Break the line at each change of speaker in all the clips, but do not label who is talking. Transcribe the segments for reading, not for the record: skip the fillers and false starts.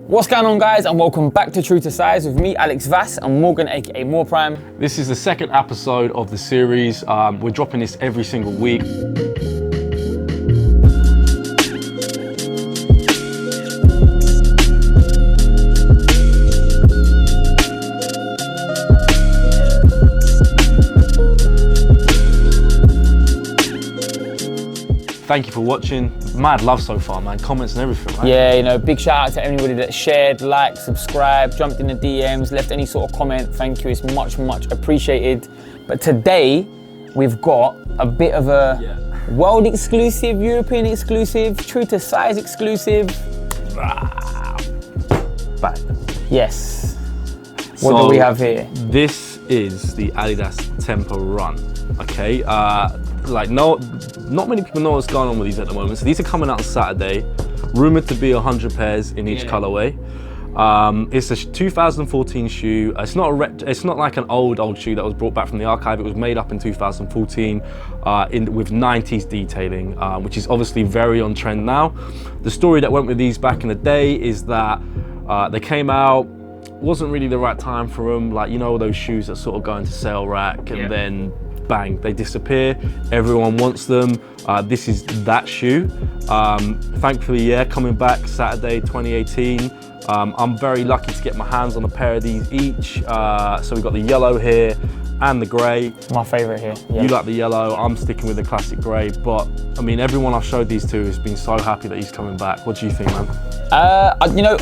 What's going on, guys, and welcome back to True to Size with me, Alex Vass, and Morgan, aka More Prime.
This is the second episode of the series. We're dropping this every single week. Thank you for watching. Mad love so far, man. Comments and everything, right?
Yeah, you know, big shout out to anybody that shared, liked, subscribed, jumped in the DMs, left any sort of comment. Thank you, it's much, much appreciated. But today, we've got a bit of a world exclusive, European exclusive, True to Size exclusive.
Back.
Yes. What do we have here?
This is the Adidas Tempo Run, okay? Not many people know what's going on with these at the moment. So these are coming out on Saturday, rumored to be 100 pairs in each colorway. It's a 2014 shoe. It's not like an old shoe that was brought back from the archive. It was made up in 2014 with 90s detailing, which is obviously very on trend now. The story that went with these back in the day is that they came out, wasn't really the right time for them. Like, you know, those shoes that sort of go into sale rack and then bang, they disappear. Everyone wants them. This is that shoe. Thankfully, coming back Saturday 2018. I'm very lucky to get my hands on a pair of these each. So we've got the yellow here and the grey. My favourite here. Yeah. You like the yellow, I'm sticking with the classic grey. But I mean, everyone I've showed these to has been so happy that he's coming back. What do you think, man?
You know,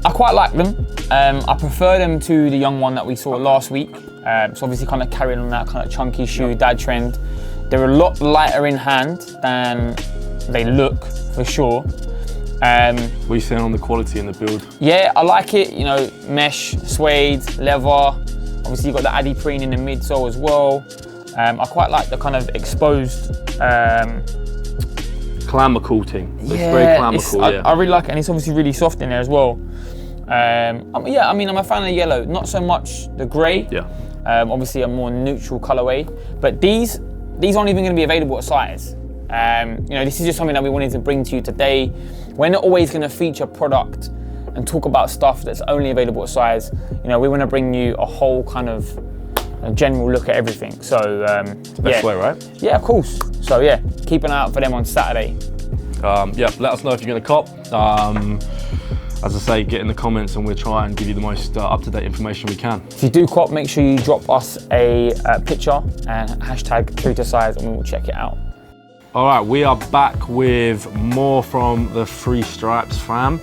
I quite like them. I prefer them to the young one that we saw last week. So obviously kind of carrying on that kind of chunky shoe dad trend. They're a lot lighter in hand than they look, for sure.
What are you saying on the quality and the build?
Yeah, I like it. You know, mesh, suede, leather. Obviously you've got the Atric in the midsole as well. I quite like the kind of exposed
clamor coating. It's very clamor.
I really like it, and it's obviously really soft in there as well. I mean, I'm a fan of the yellow, not so much the grey. Yeah. Obviously a more neutral colorway, but these aren't even going to be available at size. You know, this is just something that we wanted to bring to you today. We're not always going to feature product and talk about stuff that's only available at size. You know, we want to bring you a whole kind of a general look at everything. So
it's the best way, right?
Yeah, of course. So yeah, keep an eye out for them on Saturday.
Let us know if you're going to cop. As I say, get in the comments and we'll try and give you the most up-to-date information we can.
If you do cop, make sure you drop us a picture and hashtag True to Size and we will check it out.
All right, we are back with more from the Three Stripes fam.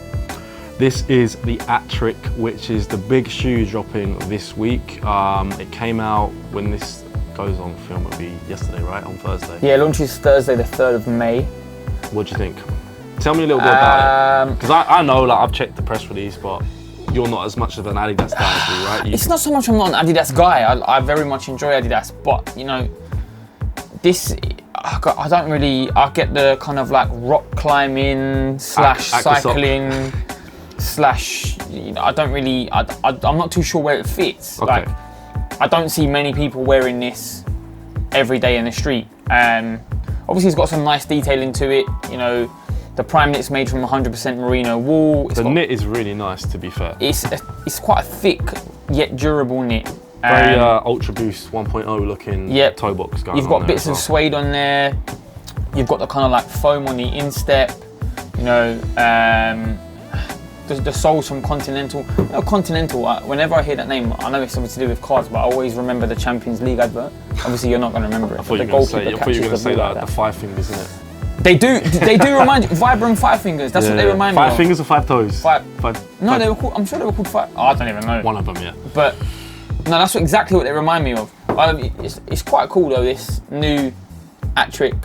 This is the Atric, which is the big shoe dropping this week. It came out when this goes on film, it'll be yesterday, right? On Thursday.
Yeah, it launches Thursday, the 3rd of May.
What do you think? Tell me a little bit about it, because I know, like, I've checked the press release, but you're not as much of an Adidas guy as me, right?
It's not so much I'm not an Adidas guy. I very much enjoy Adidas, but you know, this I don't really. I get the kind of like rock climbing / cycling / you know, I don't really. I'm not too sure where it fits.
Okay.
Like, I don't see many people wearing this every day in the street. Obviously, it's got some nice detailing to it. You know. The prime knit's made from 100% merino wool.
The knit is really nice, to be fair.
It's quite a thick yet durable knit.
Very Ultra Boost 1.0 looking toe box going on.
You've got bits of suede on there. You've got the kind of like foam on the instep. You know, the soles from Continental. You know, Continental, whenever I hear that name, I know it's something to do with cars, but I always remember the Champions League advert. Obviously, you're not going to remember it.
I thought you were going to say the 5 fingers, isn't it?
They do remind you, Vibram 5 fingers, that's what they remind me of.
5 fingers or 5 toes?
No, they were called, I'm sure they were called 5, I don't even know.
One of them, yeah.
But, no, that's exactly what they remind me of. It's quite cool though, this new Atric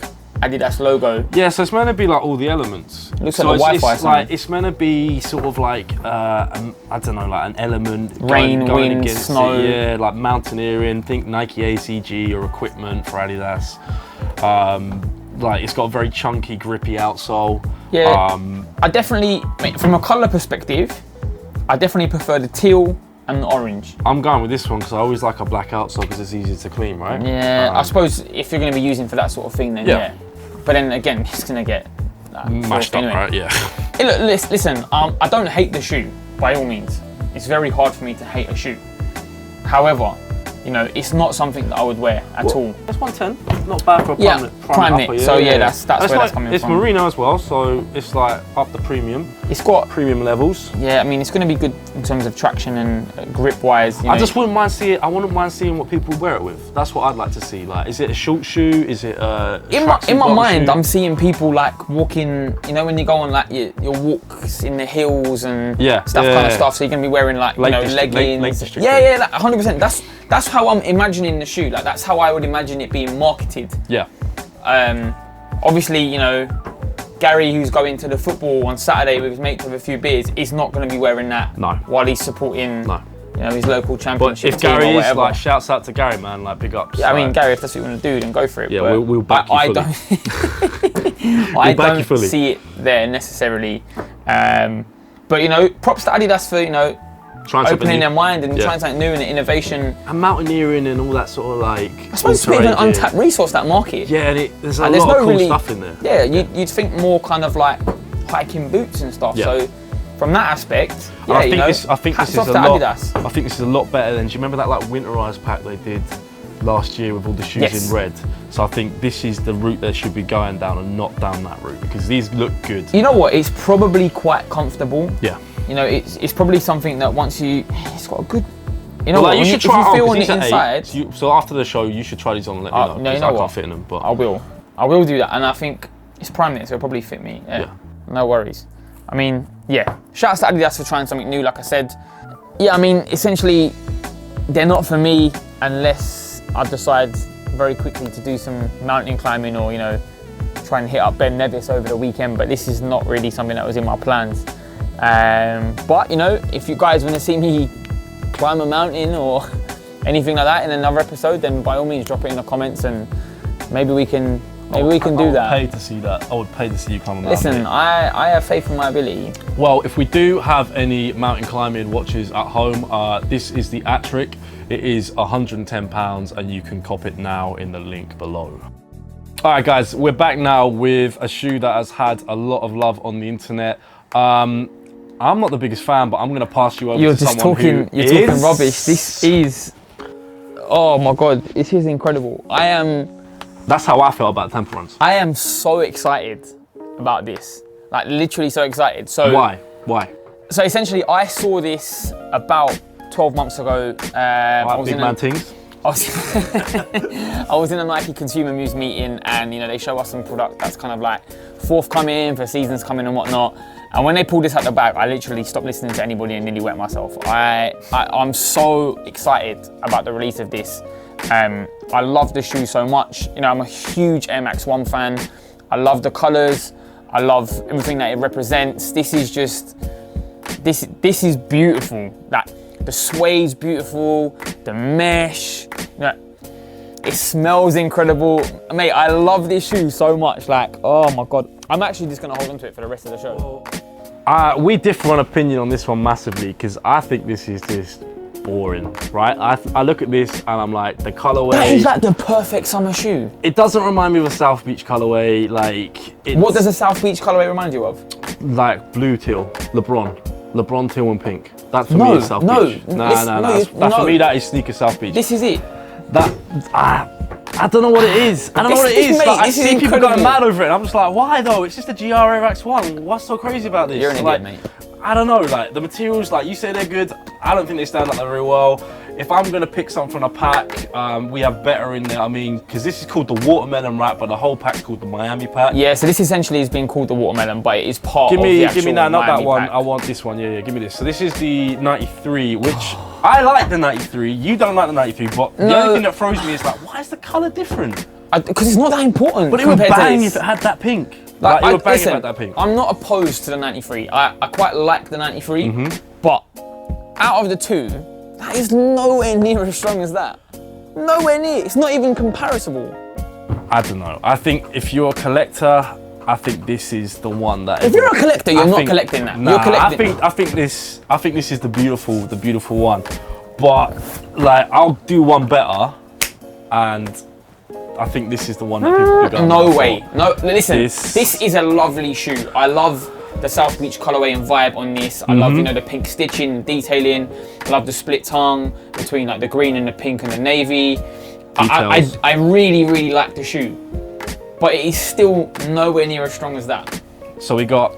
Adidas logo.
Yeah, so it's meant to be like all the elements.
It looks like a Wi-Fi sign.
It's meant to be sort of like, I don't know, like an element.
Rain,
going
wind, snow.
Yeah, like mountaineering, think Nike ACG or equipment for Adidas. Like, it's got a very chunky, grippy outsole.
Yeah, I definitely, from a colour perspective, I definitely prefer the teal and the orange.
I'm going with this one because I always like a black outsole because it's easier to clean, right?
Yeah, I suppose if you're going to be using for that sort of thing, then yeah. But then again, it's going to get
mashed up,
anyway.
right? Yeah.
Hey, look, listen, I don't hate the shoe. by all means, it's very hard for me to hate a shoe. However, you know, it's not something that I would wear at all.
That's 110. Not bad for a
prime knit. So yeah, that's where that's coming from.
It's merino as well, so it's like up the premium.
It's got
premium levels.
Yeah, I mean, it's going to be good in terms of traction and grip wise.
I just wouldn't mind seeing. I wouldn't mind seeing what people wear it with. That's what I'd like to see. Like, is it a short shoe? Is it a
in my mind, I'm seeing people like walking. You know, when you go on like your walks in the hills and kind of stuff. So you're going to be wearing like leggings. Yeah, like 100%. That's how I'm imagining the shoe. Like, that's how I would imagine it being marketed.
Yeah.
Obviously, you know, Gary, who's going to the football on Saturday with his mates with a few beers, is not going to be wearing that.
No.
While he's supporting, you know, his local championship
but if
team
Gary
or whatever.
is, like, shouts out to Gary, man, like, big ups.
Yeah, I mean, Gary, if that's what you want to do, then go for it.
Yeah,
but
we'll back you fully.
I don't see it there necessarily. But, you know, props to Adidas for, you know, opening their mind and trying something new and innovation.
And mountaineering and all that sort of like.
I suppose it's a bit of an untapped resource, that market.
Yeah, and there's a lot of cool stuff in there.
Yeah, you'd think more kind of like hiking boots and stuff. So from that aspect, I think this is a lot better than. Do you remember that like winterized pack they did last year with all the shoes in red? So I think this is the route they should be going down and not down that route, because these look good. You know what? It's probably quite comfortable.
Yeah.
You know, it's probably something that once it's got a good. You know,
like, you should try.
If you feel on the inside.
So after the show, you should try these on and let me know.
No, you know what?
I can't fit in them, but
I will do that, and I think it's prime knit, so it'll probably fit me. Yeah. No worries. I mean, shout out to Adidas for trying something new. Like I said, I mean, essentially, they're not for me unless I decide very quickly to do some mountain climbing or, you know, try and hit up Ben Nevis over the weekend. But this is not really something that was in my plans. But you know, if you guys want to see me climb a mountain or anything like that in another episode, then by all means drop it in the comments and maybe we can do that.
I would pay to see that. I would pay to see you climb a mountain.
Listen, I have faith in my ability.
Well, if we do have any mountain climbing watches at home, this is the Atric. It is £110 and you can cop it now in the link below. All right, guys, we're back now with a shoe that has had a lot of love on the internet. I'm not the biggest fan, but I'm going to pass you over to someone who is.
You're talking rubbish. This is, oh my God, this is incredible.
That's how I felt about temple runs.
I am so excited about this. Like, literally so excited. So
Why?
So essentially, I saw this about 12 months ago.
I
was in a Nike Consumer News meeting, and you know, they show us some product that's kind of like forthcoming for seasons coming and whatnot. And when they pulled this out the bag, I literally stopped listening to anybody and nearly wet myself. I'm so excited about the release of this. I love the shoe so much. You know, I'm a huge Air Max 1 fan. I love the colors. I love everything that it represents. This is just, this is beautiful. Like, the suede's beautiful, the mesh, you know, it smells incredible. Mate, I love this shoe so much. Like, oh my God. I'm actually just gonna hold on to it for the rest of the show.
We differ on opinion on this one massively, because I think this is just boring, right? I look at this and I'm like, the colorway.
That is like the perfect summer shoe.
It doesn't remind me of a South Beach colorway. Like,
what does a South Beach colorway remind you of?
Like blue teal, LeBron teal and pink. That for me is South Beach. No. For me, that is sneaker South Beach.
This is it.
I don't know what it is. I don't know what it is. Like, I see people going mad over it. And I'm just like, why though? It's just a GR Air Max 1. What's so crazy about this?
You're an idiot, mate.
I don't know. Like, the materials, like you say, they're good. I don't think they stand up there very well. If I'm gonna pick something from a pack, we have better in there. I mean, because this is called the watermelon wrap, but the whole pack's called the Miami pack.
Yeah, so this essentially is being called the watermelon, but it is part of the actual
Give me that, not
Miami
that one.
pack.
I want this one. Yeah, give me this. So this is the 93, which I like the 93. You don't like the 93, but the only thing that throws me is like, why is the color different?
Because it's not that important.
But it would bang if it had that pink. Like it would bang if it had that pink.
I'm not opposed to the 93. I quite like the 93, but out of the two, that is nowhere near as strong as that. Nowhere near. It's not even comparable.
I don't know. I think if you're a collector, I think this is the one that.
If you're a collector, you're not collecting that.
Nah,
you're collecting.
I think this is the beautiful one. But like, I'll do one better, and I think this is the one that people are going
No way. No, listen. This is a lovely shoe. I love the South Beach colorway and vibe on this. I love, you know, the pink stitching, detailing. I love the split tongue between like the green and the pink and the navy. I really, really like the shoe, but it is still nowhere near as strong as that.
So we got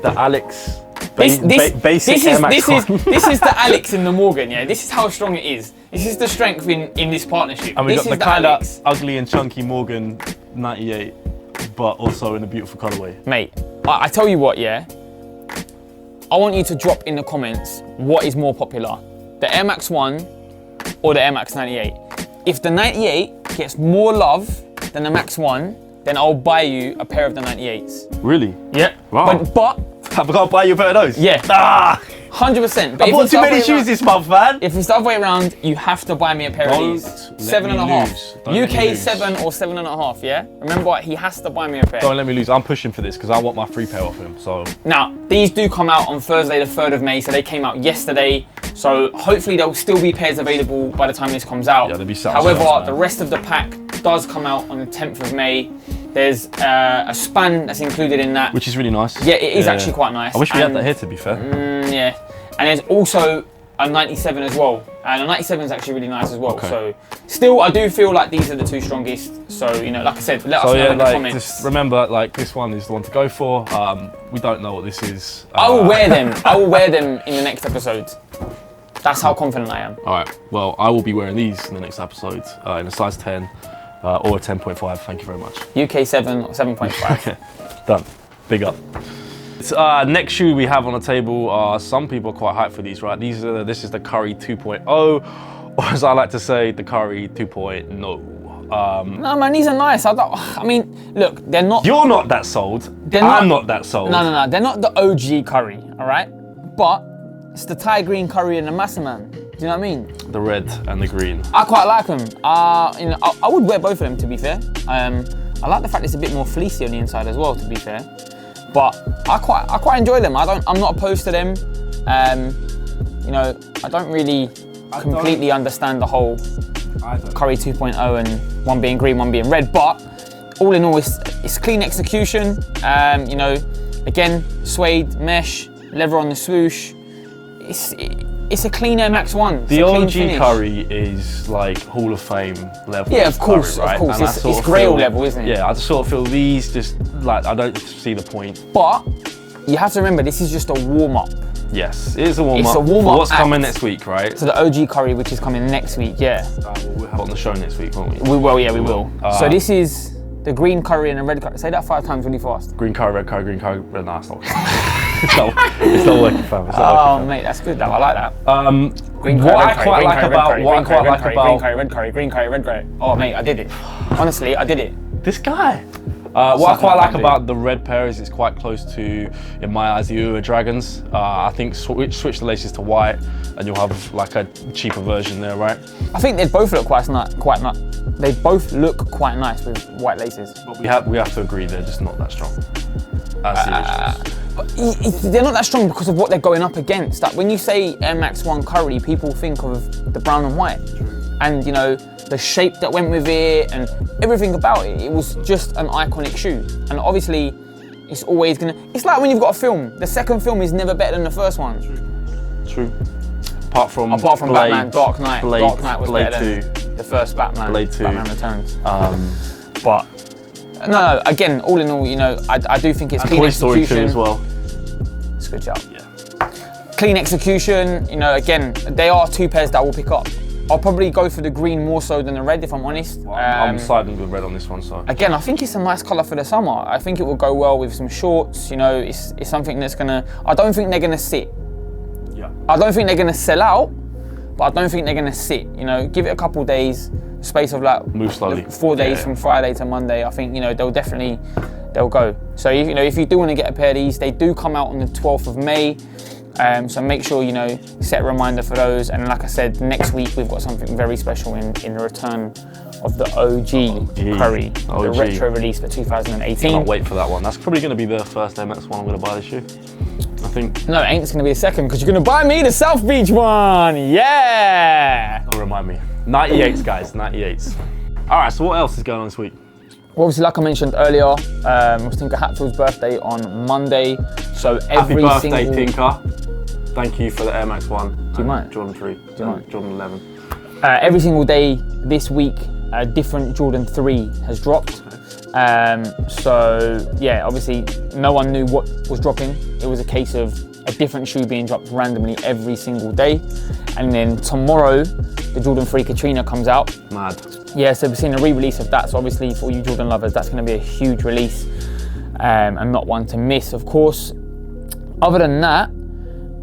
the Alex. Basic
This is the Alex and the Morgan, yeah? This is how strong it is. This is the strength in this partnership.
And we got the kind of ugly and chunky Morgan 98, but also in a beautiful colorway.
Mate, I tell you what, yeah? I want you to drop in the comments what is more popular, the Air Max 1 or the Air Max 98. If the 98 gets more love than the Max 1, then I'll buy you a pair of the 98s.
Really?
Yeah.
Wow.
But
I've got to buy you a pair of those?
Yeah.
Ah!
100%.
I bought too many shoes this month, man.
If it's the other way around, you have to buy me a pair of these. 7.5. UK 7 or 7.5, yeah? Remember, he has to buy me a pair.
Don't let me lose. I'm pushing for this because I want my free pair off him, so.
Now, these do come out on Thursday, the 3rd of May, so they came out yesterday. So hopefully there'll still be pairs available by the time this comes out.
Yeah, they'll be
However, the rest of the pack does come out on the 10th of May. There's a span that's included in that.
Which is really nice.
Yeah, it is actually quite nice.
I wish we had that here, to be fair.
Yeah. And there's also a 97 as well. And a 97 is actually really nice as well.
Okay.
So still, I do feel like these are the two strongest. So, you know, like I said, let us know in the comments.
Just remember, like, this one is the one to go for. We don't know what this is.
I will wear them. I will wear them in the next episode. That's how confident I am.
All right. Well, I will be wearing these in the next episode in a size 10 or a 10.5. Thank you very much.
UK 7 or 7.5.
Okay. Done. Big up. Next shoe we have on the table, some people are quite hyped for these, right? This is the Curry 2.0, or as I like to say, the Curry 2.0.
No, man, these are nice. I mean, look, they're not...
You're not that sold. I'm not that sold.
No. They're not the OG Curry, all right? But it's the Thai green Curry and the Massaman. Do you know what I mean?
The red and the green.
I quite like them. You know, I would wear both of them, to be fair. I like the fact it's a bit more fleecy on the inside as well, to be fair. But I quite enjoy them. I'm not opposed to them. You know, I don't really completely understand the whole Curry 2.0 and one being green, one being red. But all in all, it's clean execution. You know, again, suede, mesh, leather on the swoosh. It's a clean Air Max 1.
The OG Curry is like Hall of Fame level.
Yeah, of course,
Curry, right?
Of course. It's Grail level, isn't it?
Yeah, I just sort of feel these just like, I don't see the point.
But you have to remember, this is just a warm-up.
Yes, it is a warm-up.
It's a warm-up.
What's coming next week, right?
So the OG Curry, which is coming next week, yeah.
We'll have it on the show next week, won't we?
We will, yeah, we will. So this is the green curry and the red curry. Say that 5 times really fast.
Green curry, red curry, green curry, red. No, it's not. It's not working, fam.
Oh, mate, that's good though. I like that.
Green curry, red curry, green curry,
red curry, green curry, red curry. Oh, mate, I did it. Honestly, I did it.
This guy. What I quite like about the red pair is it's quite close to, in my eyes, the Ua Dragons. I think switch the laces to white and you'll have like a cheaper version there, right?
I think they both look quite nice. They both look quite nice with white laces.
But we have to agree they're just not that strong. As the originals.
They're not that strong because of what they're going up against. Like when you say Air Max 1 Curry, people think of the brown and white. True. And you know, the shape that went with it and everything about it. It was just an iconic shoe. And obviously, it's always gonna, it's like when you've got a film. The second film is never better than the first one.
True. Apart from
Blade, Batman, Dark Knight. Dark Knight was
Blade
better 2. Than the first Batman.
Blade 2.
Batman Returns. But no, again, all in all, you know, I do think it's clean execution. Toy Story 2 as well. It's a good job. Yeah. Clean execution, you know, again, they are 2 pairs that I will pick up. I'll probably go for the green more so than the red, if I'm honest.
I'm siding with red on this one, so.
Again, I think it's a nice colour for the summer. I think it will go well with some shorts, you know, it's something that's gonna, I don't think they're gonna sit. Yeah. I don't think they're gonna sell out, but I don't think they're gonna sit. You know, give it a couple days, space of like
move slowly.
4 days from Friday to Monday. I think, you know, they'll go. So you know, if you do want to get a pair of these, they do come out on the 12th of May. So make sure, you know, set a reminder for those. And like I said, next week we've got something very special in the return of the OG Curry, the retro release for 2018.
Can't wait for that one. That's probably going to be the first Air Max one I'm going to buy this year, I think.
No, it ain't. It's going to be the second because you're going to buy me the South Beach one. Yeah.
Don't remind me. 98s, guys. 98s. All right. So what else is going on this week?
Obviously, like I mentioned earlier, was Tinker Hatfield's birthday on Monday. So every
Happy birthday,
single...
Tinker. Thank you for the Air Max 1.
Do you mind?
Jordan 3. Do you mind? Jordan 11.
Every single day this week, a different Jordan 3 has dropped. So yeah, obviously no one knew what was dropping. It was a case of a different shoe being dropped randomly every single day. And then tomorrow, the Jordan 3 Katrina comes out.
Mad.
Yeah, so we're seeing a re-release of that. So obviously for all you Jordan lovers, that's gonna be a huge release and not one to miss, of course. Other than that,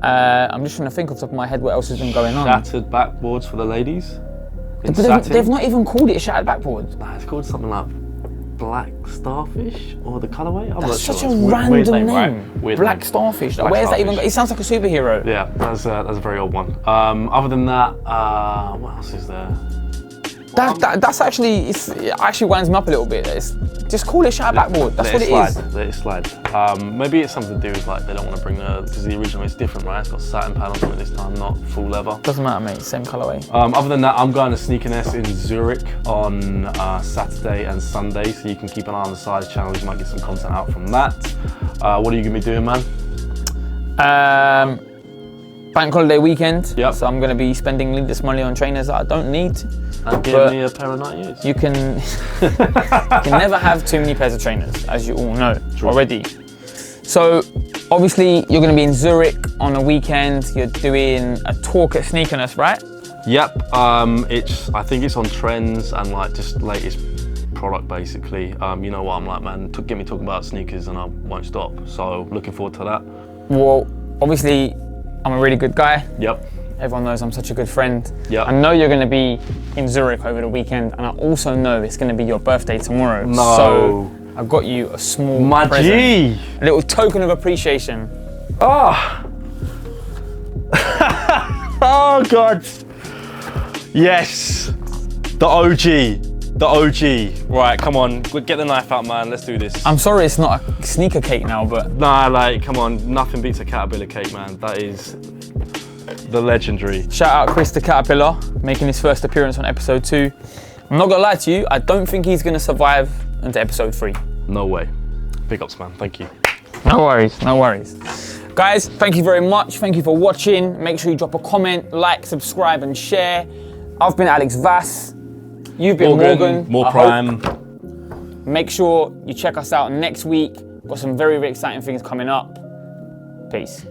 I'm just trying to think off the top of my head what else has been going on.
Shattered backboards for the ladies.
But they've not even called it a shattered backboard.
Nah, it's called something like Black Starfish or the colorway. I'm
That's
not
such
sure.
a
Weird
random name.
Right? Weird
Black
name.
Starfish.
Black
Where's that
Starfish.
even? It sounds like a superhero.
Yeah, that's a very old one. Other than that, what else is there?
That's actually, it actually winds me up a little bit. Just call it shattered backboard. That's what it is.
Let it slide. Maybe it's something to do with like they don't want to bring because the original is different, right? It's got satin panels on it this time, not full leather.
Doesn't matter, mate. Same colorway.
Other than that, I'm going to Sneakerness in Zurich on Saturday and Sunday, so you can keep an eye on the size channels. You might get some content out from that. What are you gonna be doing, man?
Bank holiday weekend.
Yep.
So I'm going to be spending this money on trainers that I don't need.
And give me a pair of 98s.
You can never have too many pairs of trainers, as you all know already. So obviously you're going to be in Zurich on a weekend. You're doing a talk at Sneakerness, right?
Yep. I think it's on trends and like just latest product basically. You know what I'm like, man. Get me talking about sneakers and I won't stop. So looking forward to that.
Well, obviously I'm a really good guy.
Yep.
Everyone knows I'm such a good friend.
Yep.
I know you're going to be in Zurich over the weekend, and I also know it's going to be your birthday tomorrow.
No.
So I got you a small present,
G.
a little token of appreciation.
Oh. Oh God. Yes. The OG. The OG. Right, come on. Get the knife out, man. Let's do this.
I'm sorry it's not a sneaker cake now, but...
Nah, like, come on. Nothing beats a Caterpillar cake, man. That is the legendary.
Shout out Chris the Caterpillar, making his first appearance on episode 2. I'm not gonna lie to you, I don't think he's gonna survive into episode 3.
No way. Big ups, man. Thank you.
No worries, no worries. Guys, thank you very much. Thank you for watching. Make sure you drop a comment, like, subscribe, and share. I've been Alex Vass. You've been Morgan.
More Prime.
Make sure you check us out next week. Got some very, very exciting things coming up. Peace.